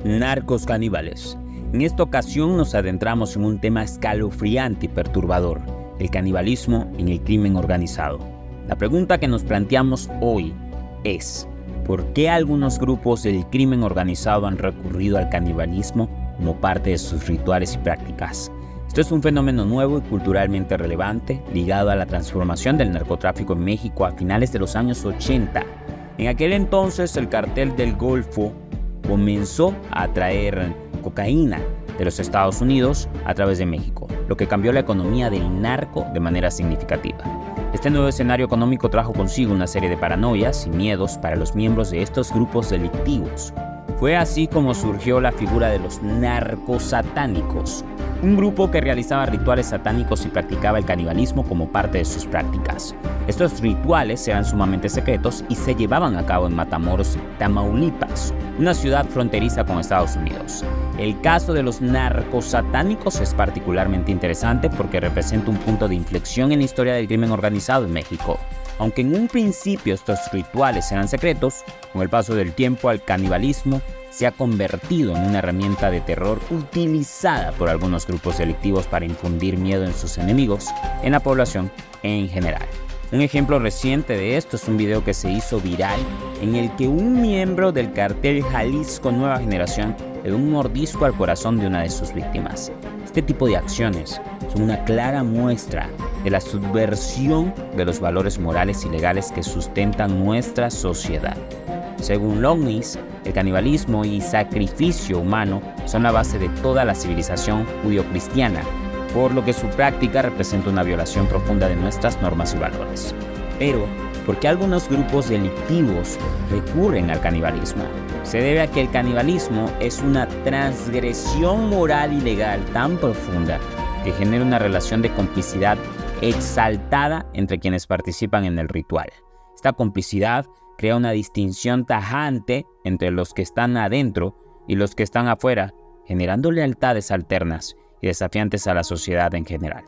Narcos caníbales. En esta ocasión nos adentramos en un tema escalofriante y perturbador, el canibalismo en el crimen organizado. La pregunta que nos planteamos hoy es, ¿por qué algunos grupos del crimen organizado han recurrido al canibalismo como parte de sus rituales y prácticas? Esto es un fenómeno nuevo y culturalmente relevante, ligado a la transformación del narcotráfico en México a finales de los años 80. En aquel entonces, el cartel del Golfo comenzó a traer cocaína de los Estados Unidos a través de México, lo que cambió la economía del narco de manera significativa. Este nuevo escenario económico trajo consigo una serie de paranoias y miedos para los miembros de estos grupos delictivos. Fue así como surgió la figura de los narcosatánicos, un grupo que realizaba rituales satánicos y practicaba el canibalismo como parte de sus prácticas. Estos rituales eran sumamente secretos y se llevaban a cabo en Matamoros, Tamaulipas, una ciudad fronteriza con Estados Unidos. El caso de los narcosatánicos es particularmente interesante porque representa un punto de inflexión en la historia del crimen organizado en México. Aunque en un principio estos rituales eran secretos, con el paso del tiempo el canibalismo se ha convertido en una herramienta de terror utilizada por algunos grupos delictivos para infundir miedo en sus enemigos, en la población en general. Un ejemplo reciente de esto es un video que se hizo viral en el que un miembro del cartel Jalisco Nueva Generación le dio un mordisco al corazón de una de sus víctimas. Este tipo de acciones son una clara muestra de la subversión de los valores morales y legales que sustentan nuestra sociedad. Según Longnis, el canibalismo y sacrificio humano son la base de toda la civilización judío-cristiana, por lo que su práctica representa una violación profunda de nuestras normas y valores. Pero, ¿por qué algunos grupos delictivos recurren al canibalismo? Se debe a que el canibalismo es una transgresión moral y legal tan profunda que genera una relación de complicidad exaltada entre quienes participan en el ritual. Esta complicidad crea una distinción tajante entre los que están adentro y los que están afuera, generando lealtades alternas y desafiantes a la sociedad en general.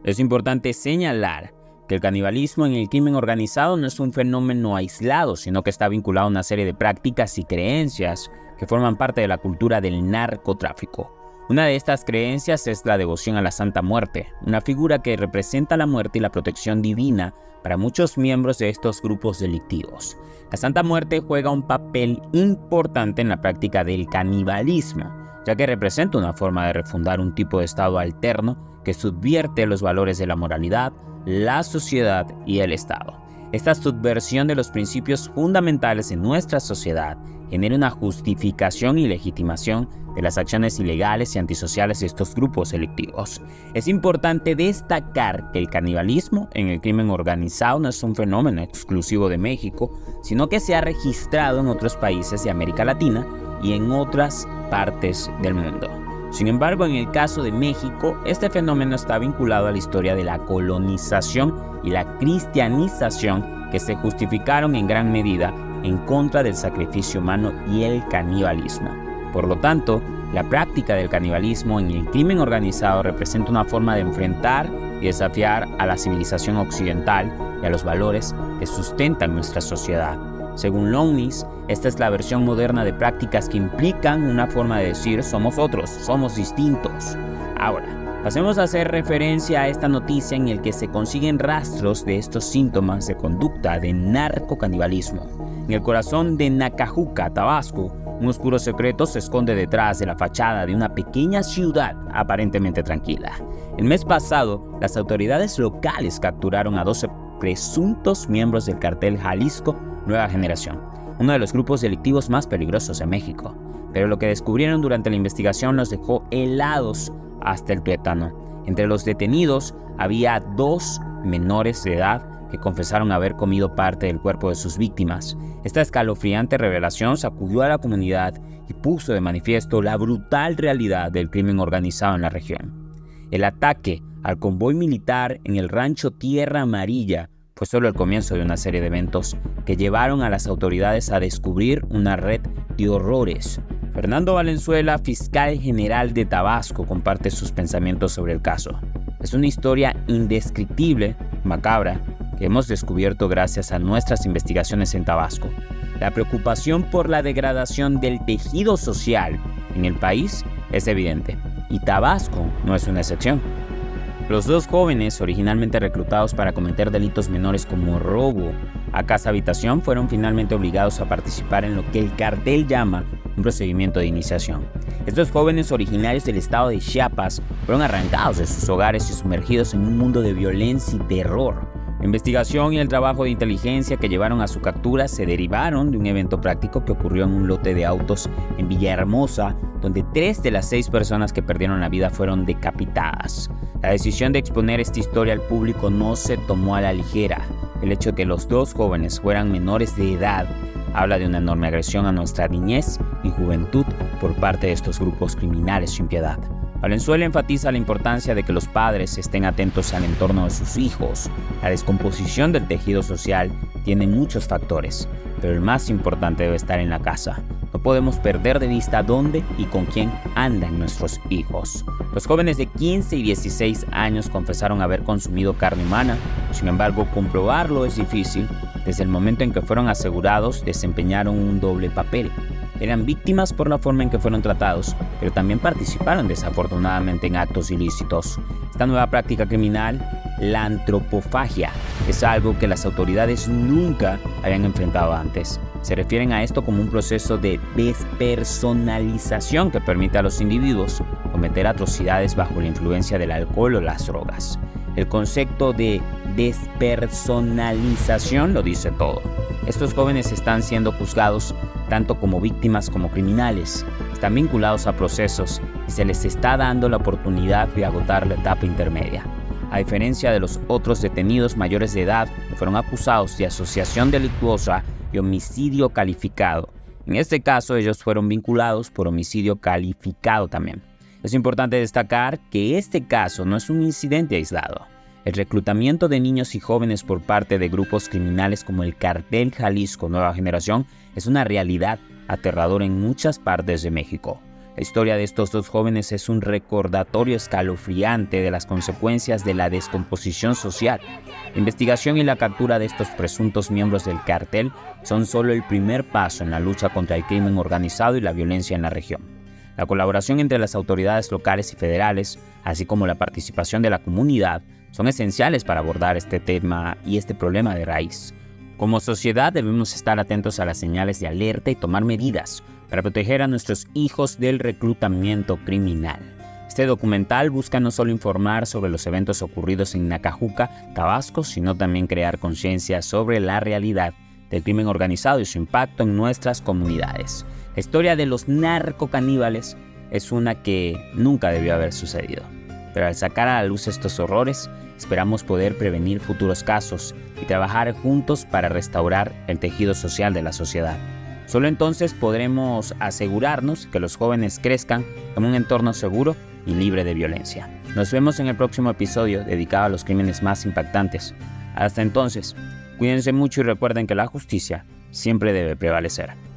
Es importante señalar que el canibalismo en el crimen organizado no es un fenómeno aislado, sino que está vinculado a una serie de prácticas y creencias que forman parte de la cultura del narcotráfico. Una de estas creencias es la devoción a la Santa Muerte, una figura que representa la muerte y la protección divina para muchos miembros de estos grupos delictivos. La Santa Muerte juega un papel importante en la práctica del canibalismo, ya que representa una forma de refundar un tipo de estado alterno que subvierte los valores de la moralidad, la sociedad y el Estado. Esta subversión de los principios fundamentales en nuestra sociedad genera una justificación y legitimación de las acciones ilegales y antisociales de estos grupos delictivos. Es importante destacar que el canibalismo en el crimen organizado no es un fenómeno exclusivo de México, sino que se ha registrado en otros países de América Latina y en otras partes del mundo. Sin embargo, en el caso de México, este fenómeno está vinculado a la historia de la colonización y la cristianización que se justificaron en gran medida en contra del sacrificio humano y el canibalismo. Por lo tanto, la práctica del canibalismo en el crimen organizado representa una forma de enfrentar y desafiar a la civilización occidental y a los valores que sustentan nuestra sociedad. Según Longnis, esta es la versión moderna de prácticas que implican una forma de decir somos otros, somos distintos. Ahora, pasemos a hacer referencia a esta noticia en el que se consiguen rastros de estos síntomas de conducta de narcocanibalismo. En el corazón de Nacajuca, Tabasco, un oscuro secreto se esconde detrás de la fachada de una pequeña ciudad aparentemente tranquila. El mes pasado, las autoridades locales capturaron a 12 presuntos miembros del cartel Jalisco Nueva Generación, uno de los grupos delictivos más peligrosos de México. Pero lo que descubrieron durante la investigación los dejó helados hasta el tuétano. Entre los detenidos había 2 menores de edad que confesaron haber comido parte del cuerpo de sus víctimas. Esta escalofriante revelación sacudió a la comunidad y puso de manifiesto la brutal realidad del crimen organizado en la región. El ataque al convoy militar en el rancho Tierra Amarilla fue solo el comienzo de una serie de eventos que llevaron a las autoridades a descubrir una red de horrores. Fernando Valenzuela, fiscal general de Tabasco, comparte sus pensamientos sobre el caso. Es una historia indescriptible, macabra, que hemos descubierto gracias a nuestras investigaciones en Tabasco. La preocupación por la degradación del tejido social en el país es evidente, y Tabasco no es una excepción. Los dos jóvenes, originalmente reclutados para cometer delitos menores como robo a casa-habitación, fueron finalmente obligados a participar en lo que el cartel llama un procedimiento de iniciación. Estos jóvenes originarios del estado de Chiapas fueron arrancados de sus hogares y sumergidos en un mundo de violencia y terror. La investigación y el trabajo de inteligencia que llevaron a su captura se derivaron de un evento práctico que ocurrió en un lote de autos en Villahermosa, donde 3 de las 6 personas que perdieron la vida fueron decapitadas. La decisión de exponer esta historia al público no se tomó a la ligera. El hecho de que los dos jóvenes fueran menores de edad habla de una enorme agresión a nuestra niñez y juventud por parte de estos grupos criminales sin piedad. Valenzuela enfatiza la importancia de que los padres estén atentos al entorno de sus hijos. La descomposición del tejido social tiene muchos factores, pero el más importante debe estar en la casa. No podemos perder de vista dónde y con quién andan nuestros hijos. Los jóvenes de 15 y 16 años confesaron haber consumido carne humana. Sin embargo, comprobarlo es difícil. Desde el momento en que fueron asegurados, desempeñaron un doble papel. Eran víctimas por la forma en que fueron tratados, pero también participaron desafortunadamente en actos ilícitos. Esta nueva práctica criminal, la antropofagia, es algo que las autoridades nunca habían enfrentado antes. Se refieren a esto como un proceso de despersonalización que permite a los individuos cometer atrocidades bajo la influencia del alcohol o las drogas. El concepto de despersonalización lo dice todo. Estos jóvenes están siendo juzgados tanto como víctimas como criminales. Están vinculados a procesos y se les está dando la oportunidad de agotar la etapa intermedia. A diferencia de los otros detenidos mayores de edad que fueron acusados de asociación delictuosa y homicidio calificado. En este caso, ellos fueron vinculados por homicidio calificado también. Es importante destacar que este caso no es un incidente aislado. El reclutamiento de niños y jóvenes por parte de grupos criminales como el Cartel Jalisco Nueva Generación es una realidad aterradora en muchas partes de México. La historia de estos dos jóvenes es un recordatorio escalofriante de las consecuencias de la descomposición social. La investigación y la captura de estos presuntos miembros del cartel son solo el primer paso en la lucha contra el crimen organizado y la violencia en la región. La colaboración entre las autoridades locales y federales, así como la participación de la comunidad, son esenciales para abordar este tema y este problema de raíz. Como sociedad debemos estar atentos a las señales de alerta y tomar medidas para proteger a nuestros hijos del reclutamiento criminal. Este documental busca no solo informar sobre los eventos ocurridos en Nacajuca, Tabasco, sino también crear conciencia sobre la realidad del crimen organizado y su impacto en nuestras comunidades. La historia de los narcocaníbales es una que nunca debió haber sucedido. Pero al sacar a la luz estos horrores, esperamos poder prevenir futuros casos y trabajar juntos para restaurar el tejido social de la sociedad. Solo entonces podremos asegurarnos que los jóvenes crezcan en un entorno seguro y libre de violencia. Nos vemos en el próximo episodio dedicado a los crímenes más impactantes. Hasta entonces, cuídense mucho y recuerden que la justicia siempre debe prevalecer.